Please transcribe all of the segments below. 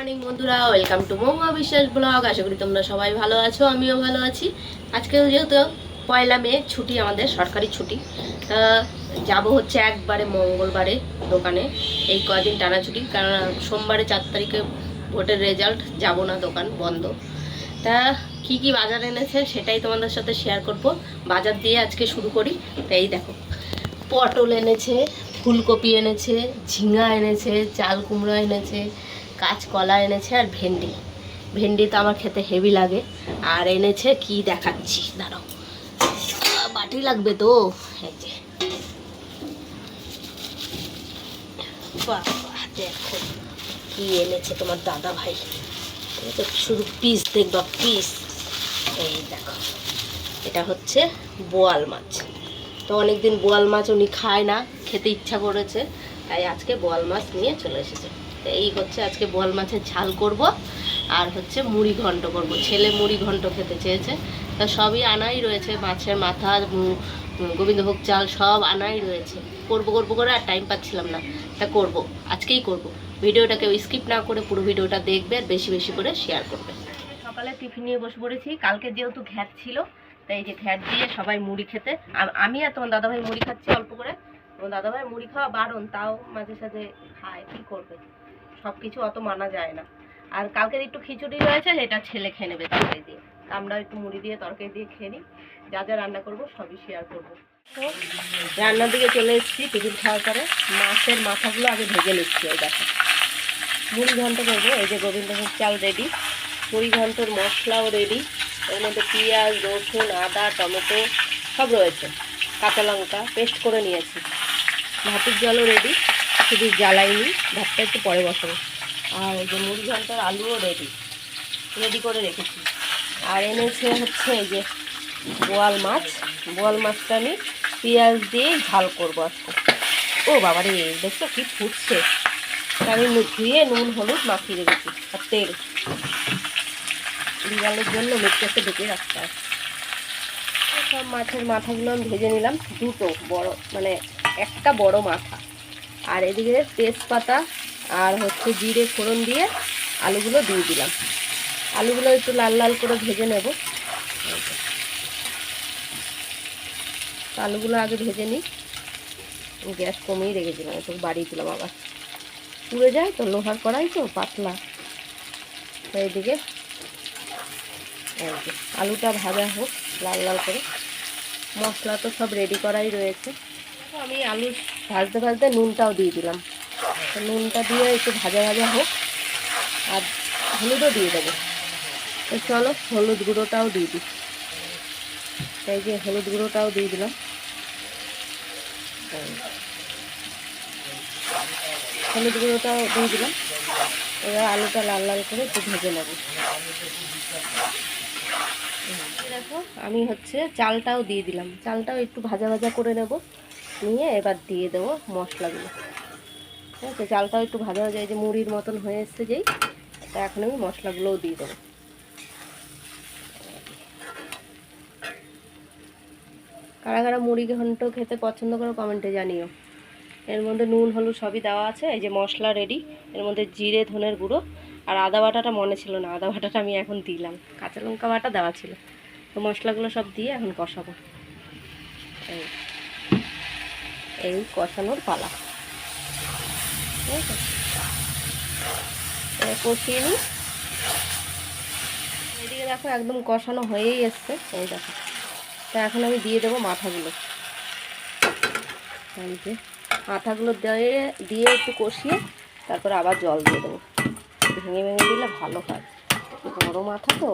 Morning বন্ধুরা, welcome to মহুয়া বিশ্বাস blog. আশা করি তোমরা সবাই ভালো আছো, আমিও ভালো আছি। আজকেও যেহেতু 1 মে ছুটি, আমাদের সরকারি ছুটি, তা যাব হচ্ছে একবারে মঙ্গলবারে দোকানে। এই কয়দিন টানা ছুটি, কারণ সোমবারে 4 তারিখে ভোটের রেজাল্ট, যাব না, দোকান বন্ধ। তা কি কি বাজার এনেছে সেটাই তোমাদের সাথে শেয়ার করব। বাজার দিয়ে আজকে শুরু করি। তাই দেখো, পটল এনেছে, ফুলকপি এনেছে, ঝিঙা এনেছে, চাল কুমড়ো এনেছে, কাঁচকলা এনেছে, আর ভেন্ডি। ভেন্ডি তো আমার খেতে হেভি লাগে। আর এনেছে কি দেখাচ্ছি, দাঁড়াও, বাটি লাগবে তো। এই যে বাবা, দেখো কি এনেছে তোমার দাদা ভাই। তো শুধু পিস দেখবা, পিস। এই দেখো, এটা হচ্ছে বোয়াল মাছ। তো অনেকদিন বোয়াল মাছ উনি খায় না, খেতে ইচ্ছা করেছে, তাই আজকে বোয়াল মাছ নিয়ে চলে এসেছে। তো এই হচ্ছে আজকে বোয়াল মাছের ঝাল করব, আর হচ্ছে মুড়ি ঘন্ট করব। ছেলে মুড়ি ঘন্ট খেতে চেয়েছে, তা সবই আনাই রয়েছে, মাছের মাথা, গোবিন্দভোগ চাল সব আনাই রয়েছে। করবো করবো করে আর টাইম পাচ্ছিলাম না, তা করব, আজকেই করব। ভিডিওটা কেউ স্কিপ না করে পুরো ভিডিওটা দেখবে, আর বেশি বেশি করে শেয়ার করবে। সকালে টিফিন নিয়ে বসে পড়েছি, কালকে যেহেতু ঘ্যাট ছিল, তাই এই যে ঘ্যাট দিয়ে সবাই মুড়ি খেতে, আমি আর তোমার দাদাভাই মুড়ি খাচ্ছি অল্প করে। তোমার দাদাভাই মুড়ি খাওয়া বারণ, তাও মাঝে সাঝে খায়, কী করবে, সব কিছু অত মানা যায় না। আর কালকের একটু খিচুড়ি রয়েছে, সেটা ছেলে খেয়ে নেবে তরকারি দিয়ে। আমরা একটু মুড়ি দিয়ে তরকারি দিয়ে খেয়ে নিই। যা যা রান্না করবো সবই শেয়ার করবো। তো রান্নার দিকে চলে এসেছি। টিফিন খাওয়ার পরে মাছের মাথাগুলো আগে ভেজে নিচ্ছি। এই দেখো, মুড়ি ঘন্ট করবো। এই যে গোবিন্দভোগ চাল রেডি, মুড়ি ঘন্টর মশলাও রেডি। এর মধ্যে পেঁয়াজ, রসুন, আদা, টমেটো সব রয়েছে, কাঁচা লঙ্কা পেস্ট করে নিয়েছি। ভাতের জলও রেডি, শুধু জ্বালাইনি, ভাতটা একটু পরে বসাবো। আর এই যে মুড়ি ঘন্টার আলুও রেডি রেডি করে রেখেছি। আর এনেছে হচ্ছে এই যে বোয়াল মাছ। বোয়াল মাছটা আমি পেঁয়াজ দিয়ে ঝাল করবো আজকে। ও বাবা রে, দেখছো কি ফুটছে। আমি ধুয়ে নুন হলুদ মাখিয়ে রেখেছি, আর তেল। বিড়ালের জন্য মিক্সারটা ঢুকিয়ে রাখতে হয়। সব মাছের মাথাগুলো আমি ভেজে নিলাম, দুটো বড়, মানে একটা বড় মাথা। আর এদিকে তেজপাতা আর হচ্ছে জিরে ফোড়ন দিয়ে আলুগুলো দিয়ে দিলাম। আলুগুলো একটু লাল লাল করে ভেজে নেব। আলুগুলো আগে ভেজে নিই। গ্যাস কমিয়ে রেখেছিলাম, একটু বাড়িয়ে দিলাম, আবার পুড়ে যায় তো, লোহার কড়াই তো পাতলা। এইদিকে আলুটা ভাজা হোক লাল লাল করে। মশলা তো সব রেডি করাই রয়েছে। আমি আলু ভাজতে ভাজতে নুনটাও দিয়ে দিলাম। তো নুনটা দিয়ে একটু ভাজা ভাজা হোক, আর হলুদও দিয়ে দেবো। তো চলো হলুদ গুঁড়োটাও দিয়ে দিই। তাই যে হলুদ গুঁড়োটাও দিয়ে দিলাম। হলুদ গুঁড়োটাও দিয়ে দিলাম। এবার আলুটা লাল লাল করে একটু ভেজে নেব। দেখো আমি হচ্ছে চালটাও দিয়ে দিলাম, চালটাও একটু ভাজা ভাজা করে নেব, নিয়ে এবার দিয়ে দেবো মশলাগুলো। ঠিক আছে, চালটাও একটু ভাজা ভাজা, এই যে মুড়ির মতন হয়ে এসছে যেই, তা এখন আমি মশলাগুলোও দিয়ে দেবো। কারা কারা মুড়ি ঘন্ট খেতে পছন্দ করো কমেন্টে জানিও। এর মধ্যে নুন হলুদ সবই দেওয়া আছে। এই যে মশলা রেডি, এর মধ্যে জিরে ধনের গুঁড়ো আর আদা বাটাটা মনে ছিল না, আদা বাটাটা আমি এখন দিলাম, কাঁচা লঙ্কা বাটা দেওয়া ছিল। তো মশলাগুলো সব দিয়ে এখন কষাবো। এই কষানোর পালা, ঠিক আছে, কষিয়ে নিই। এদিকে দেখো একদম কষানো হয়েই এসছে, এই দেখো। তা এখন আমি দিয়ে দেবো মাথাগুলো। এই যে মাথাগুলো দিয়ে দিয়ে একটু কষিয়ে তারপর আবার জল দিয়ে দেবো। ভেঙে ভেঙে দিলে ভালো হয়, বড় মাথা তো,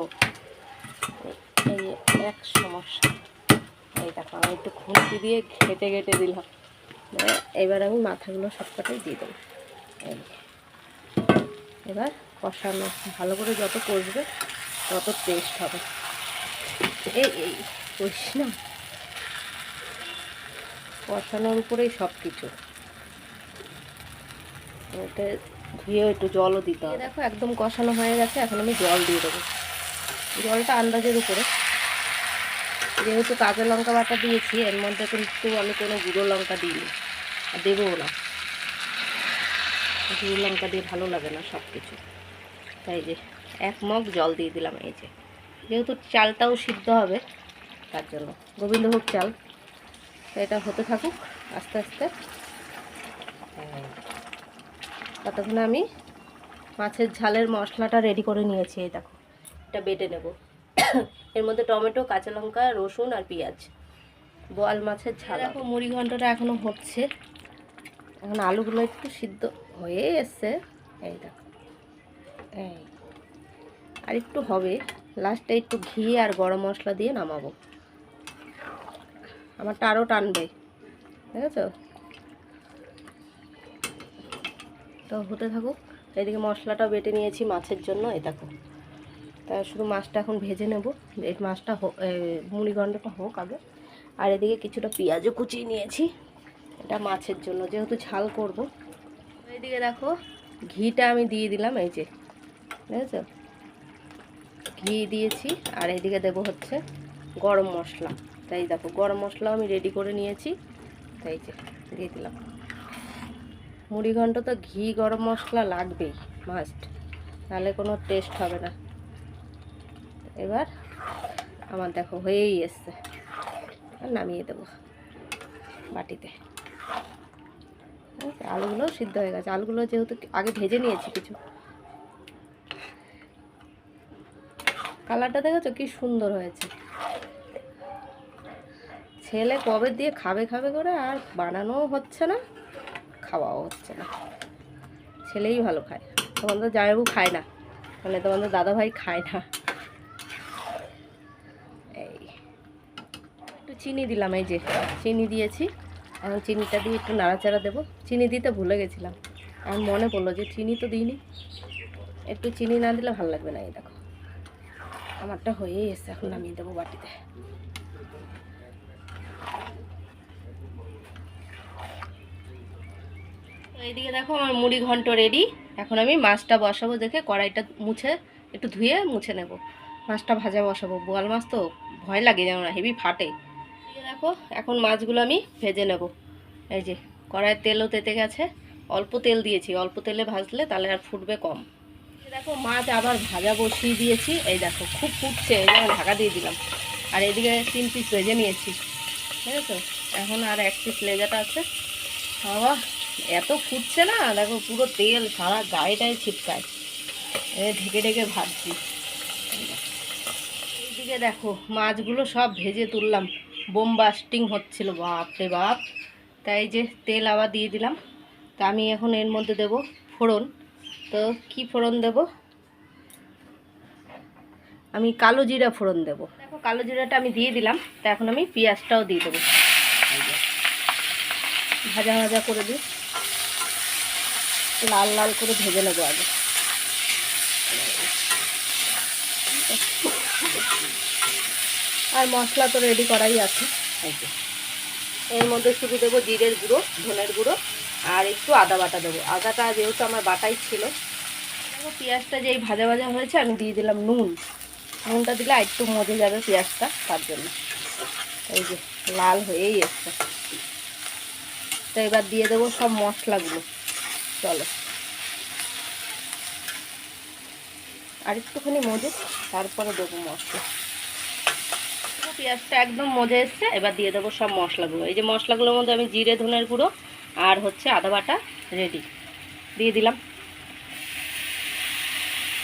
এই এক সমস্যা। এই দেখো আমি একটু খুন্তি দিয়ে ঘেটে ঘেটে দিলাম। এবার আমি মাথাগুলো সবকটাই দিয়ে দেবো। এবার কষানো ভালো করে, যত কষবে তত টেস্ট হবে। এই এই কষিস না, কষানোর উপরেই সব কিছু। এতে ধুয়ে একটু জলও দিতে হবে। দেখো একদম কষানো হয়ে গেছে, এখন আমি জল দিয়ে দেবো। জলটা আন্দাজের উপরে, যেহেতু কাঁচা লঙ্কা বাটা দিয়েছি, এর মধ্যে কিন্তু আমি কোনো গুঁড়ো লঙ্কা দিইনি, আর দেবও না। গুঁড়ো লঙ্কা দিয়ে ভালো লাগে না সব কিছু। তাই যে 1 মগ জল দিয়ে দিলাম। এই যে যেহেতু চালটাও সিদ্ধ হবে তার জন্য গোবিন্দভোগ চাল, তো এটা হতে থাকুক আস্তে আস্তে। ততক্ষণে আমি মাছের ঝালের মশলাটা রেডি করে নিয়েছি। এই দেখো, এটা বেটে নেব। এর মধ্যে টমেটো, কাঁচা লঙ্কা, রসুন আর পেঁয়াজ। বোয়াল মাছের ঝাল। দেখো মুড়ি ঘন্টটা এখনও হচ্ছে, এখন আলুগুলো একটু সিদ্ধ হয়ে এসছে। এই দেখো, এই আর একটু হবে, লাস্টে একটু ঘি আর গরম মশলা দিয়ে নামাবো। আমারটা আরও টানবে, ঠিক আছে? তো হতে থাকুক। এদিকে মশলাটা বেটে নিয়েছি মাছের জন্য। এই দেখো, তা শুধু মাছটা এখন ভেজে নেব। এই মাছটা মুড়ি ঘন্টটা হোক আগে। আর এদিকে কিছুটা পেঁয়াজও কুচিয়ে নিয়েছি, এটা মাছের জন্য যেহেতু ঝাল করব। এইদিকে দেখো ঘিটা আমি দিয়ে দিলাম। এই যে বুঝেছো, ঘি দিয়েছি। আর এইদিকে দেবো হচ্ছে গরম মশলা। তাই দেখো গরম মশলাও আমি রেডি করে নিয়েছি, তাই যে দিয়ে দিলাম। মুড়ি ঘন্ট তো ঘি গরম মশলা লাগবেই, মাস্ট, নাহলে কোনো টেস্ট হবে না। এবার আমার দেখো হয়েই এসছে, নামিয়ে দেবো বাটিতে। আলুগুলো সিদ্ধ হয়ে গেছে, আলুগুলো যেহেতু আগে ভেজে নিয়েছি কিছু। কালারটা দেখেছো কি সুন্দর হয়েছে। ছেলে কবে দিয়ে খাবে খাবে করে, আর বানানোও হচ্ছে না, খাওয়াও হচ্ছে না। ছেলেই ভালো খায়, তোমাদের জামাইবাবু খায় না, মানে তোমাদের দাদাভাই খায় না। এই একটু চিনি দিলাম, এই যে চিনি দিয়েছি। এখন চিনিটা দিয়ে একটু নাড়াচাড়া দেবো। চিনি দিতে ভুলে গেছিলাম, আমার মনে পড়লো যে চিনি তো দিইনি। একটু চিনি না দিলে ভালো লাগবে না। এই দেখো আমারটা হয়েই এসছে, এখন নামিয়ে দেবো বাটিতে। এইদিকে দেখো আমার মুড়ি ঘন্ট রেডি। এখন আমি মাছটা বসাবো। দেখে কড়াইটা মুছে একটু ধুয়ে মুছে নেব, মাছটা ভাজা বসাবো। বোয়াল মাছ তো ভয় লাগে, যেমন হেভি ফাটে। দেখো এখন মাছগুলো আমি ভেজে নেব। এই যে কড়াইয়ের তেলও তেতে গেছে, অল্প তেল দিয়েছি, অল্প তেলে ভাজলে তাহলে আর ফুটবে কম। দেখো মাছ আবার ভাজা বসিয়ে দিয়েছি। এই দেখো খুব ফুটছে, এই জন্য ঢাকা দিয়ে দিলাম। আর এদিকে 3 পিস ভেজে নিয়েছি, ঠিক আছে? এখন আর 1 পিস লেজাটা আছে। বাবা এত ফুটছে না, দেখো পুরো তেল সারা গায়েটায় ছিটকায়। ঢেকে ঢেকে ভাজছি। এইদিকে দেখো মাছগুলো সব ভেজে তুললাম, বোম বাস্টিং হচ্ছিল, বাপ রে বাপ। তাই যে তেল আবার দিয়ে দিলাম। তা আমি এখন এর মধ্যে দেব ফোড়ন। তো কি ফোড়ন দেব? আমি কালো জিরা ফোড়ন দেব। দেখো কালো জিরাটা আমি দিয়ে দিলাম। তা এখন আমি পেঁয়াজটাও দিয়ে দেবো, ভাজা ভাজা করে দিই, লাল লাল করে ভেজে নেবো আগে। আর মশলা তো রেডি করাই আছে। এর মধ্যে শুধু দেবো জিরের গুঁড়ো, ধনের গুঁড়ো আর একটু আদা বাটা দেবো। আদাটা যেহেতু আমার বাটাই ছিল। দেখো পেঁয়াজটা যেই ভাজা ভাজা হয়েছে আমি দিয়ে দিলাম নুন। নুনটা দিলে একটু মজে যাবে পেঁয়াজটা, তার জন্য। এই যে লাল হয়েই এসছে। তো এবার দিয়ে দেবো সব মশলাগুলো। চলো আর একটুখানি মজে, তারপরে দেবো মশলা। পেঁয়াজটা একদম মজে এসছে, এবার দিয়ে দেবো সব মশলাগুলো। এই যে মশলাগুলোর মধ্যে আমি জিরে ধনের গুঁড়ো আর হচ্ছে আদা বাটা রেডি দিয়ে দিলাম।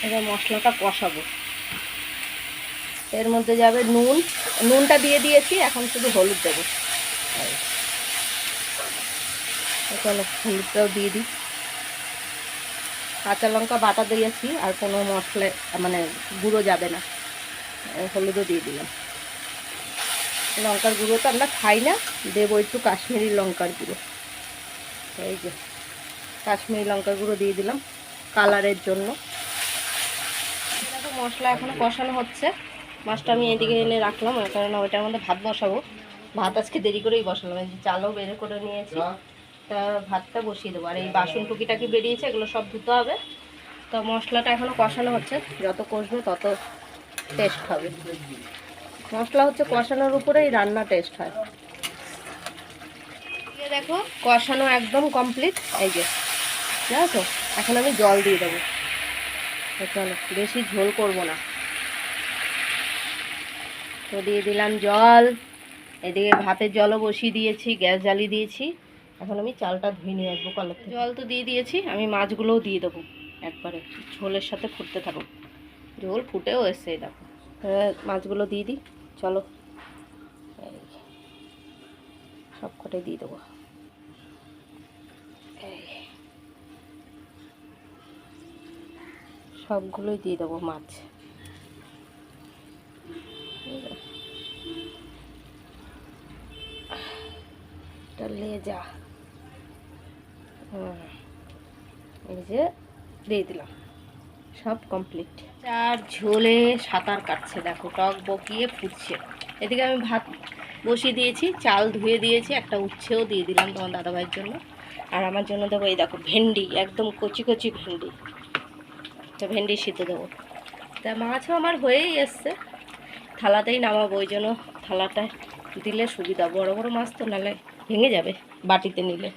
এবার মশলাটা কষাবো। এর মধ্যে যাবে নুন, নুনটা দিয়ে দিয়েছি, এখন শুধু হলুদ দেবো। চলো হলুদটাও দিয়ে দিই। কাঁচা লঙ্কা বাটা দিয়েছি, আর কোনো মশলা মানে গুঁড়ো যাবে না। হলুদও দিয়ে দিলাম। লঙ্কার গুঁড়ো তো আমরা খাই না, দেবো একটু কাশ্মীরি লঙ্কার গুঁড়ো। এই যে কাশ্মীরি লঙ্কার গুঁড়ো দিয়ে দিলাম কালারের জন্য। দেখো মশলা এখনও কষানো হচ্ছে। মাছটা আমি এদিকে এনে রাখলাম, কারণ ওইটার মধ্যে ভাত বসাবো। ভাত আজকে দেরি করেই বসালাম, এই যে চালও বের করে নিয়েছি। তা ভাতটা বসিয়ে দেবো। আর এই বাসন টুকিটাকি বেরিয়েছে, এগুলো সব ধুতে হবে। তো মশলাটা এখনও কষানো হচ্ছে, যত কষবে তত টেস্ট হবে। মশলা হচ্ছে কষানোর উপরেই রান্না টেস্ট হয়। দেখো কষানো একদম কমপ্লিট। এই যে জানো তো, এখন আমি জল দিয়ে দেবো। তো চলো, বেশি ঝোল করব না। তো দিয়ে দিলাম জল, এদিকে ভাতের জলও বসিয়ে দিয়েছি, গ্যাস জ্বালিয়ে দিয়েছি। এখন আমি চালটা ধুয়ে নিয়ে আসবো কলের থেকে। জল তো দিয়ে দিয়েছি, আমি মাছগুলোও দিয়ে দেবো একবারে, ঝোলের সাথে ফুটতে থাকুক। ঝোল ফুটেও এসছে, দেখো। মাছগুলো দিয়ে দিই, চলো। এই সব কটাই দিয়ে দেবো। এই সবগুলোই দিয়ে দেবো মাছ। এটা লেজা, এই যে দিয়ে দিলাম, সব কমপ্লিট। চার ঝোলে সাঁতার কাটছে, দেখো টক বকিয়ে ফুটছে। এদিকে আমি ভাত বসিয়ে দিয়েছি, চাল ধুয়ে দিয়েছি, একটা উচ্ছেও দিয়ে দিলাম তোমার দাদাভাইয়ের জন্য। আর আমার জন্য দেবো এই দেখো ভেন্ডি, একদম কচি কচি ভেন্ডি, তো ভেন্ডি সিদ্ধ দেবো। তা মাছও আমার হয়েই এসছে, থালাতেই নামাবো, ওই জন্য থালাটায় দিলে সুবিধা, বড় বড় মাছ তো নালে ভেঙে যাবে বাটিতে নিলে।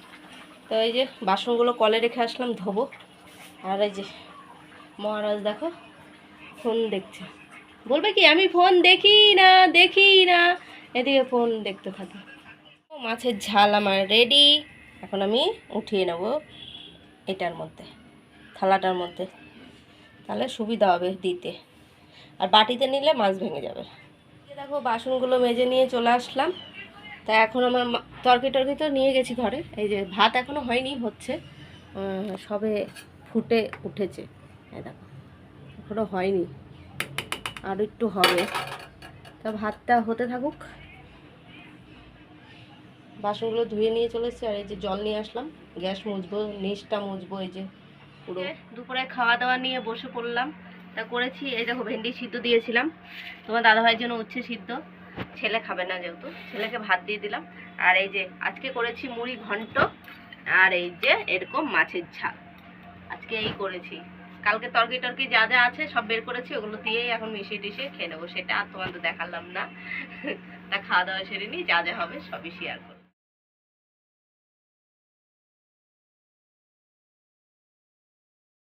তো এই যে বাসনগুলো কলে রেখে আসলাম ধোবো। আর এই যে মহারাজ দেখো ফোন দেখছে, বলবে কি আমি ফোন দেখি না দেখি না, এদিকে ফোন দেখতে থাকে। মাছের ঝাল আমার রেডি, এখন আমি উঠিয়ে নেব এটার মধ্যে, থালাটার মধ্যে, তাহলে সুবিধা হবে দিতে, আর বাটিতে নিলে মাছ ভেঙে যাবে। দেখো বাসনগুলো মেজে নিয়ে চলে আসলাম। তা এখন আমার তরকি তো নিয়ে গেছি ঘরে। এই যে ভাত এখনও হয়নি, হচ্ছে, সবে ফুটে উঠেছে, এই দেখো এখনও হয়নি, আর একটু হবে। তা ভাতটা হতে থাকুক, বাসনগুলো ধুয়ে নিয়ে চলে এসেছি। আর এই যে জল নিয়ে আসলাম, গ্যাস মুছবো, নিচটা মুছবো। এই যে পুরো দুপুরে খাওয়া দাওয়া নিয়ে বসে পড়লাম। তা করেছি, এই দেখো ভেন্ডি সিদ্ধ দিয়েছিলাম তোমার দাদাভাইয়ের জন্য, উচ্ছে সিদ্ধ, ছেলে খাবে না যেহেতু, ছেলেকে ভাত দিয়ে দিলাম। আর এই যে আজকে করেছি মুড়ি ঘন্ট, আর এই যে এরকম মাছের ঝাল, আজকে এই করেছি। কালকে তরকি যা যা আছে সব বের করেছি, ওগুলো দিয়েই এখন মিশিয়ে টিশিয়ে খেয়ে নেবো, সেটা আর তোমাদের দেখালাম না। তা খাওয়া দাওয়া সেরে নিই, যা যা হবে সবই শেয়ার করবো।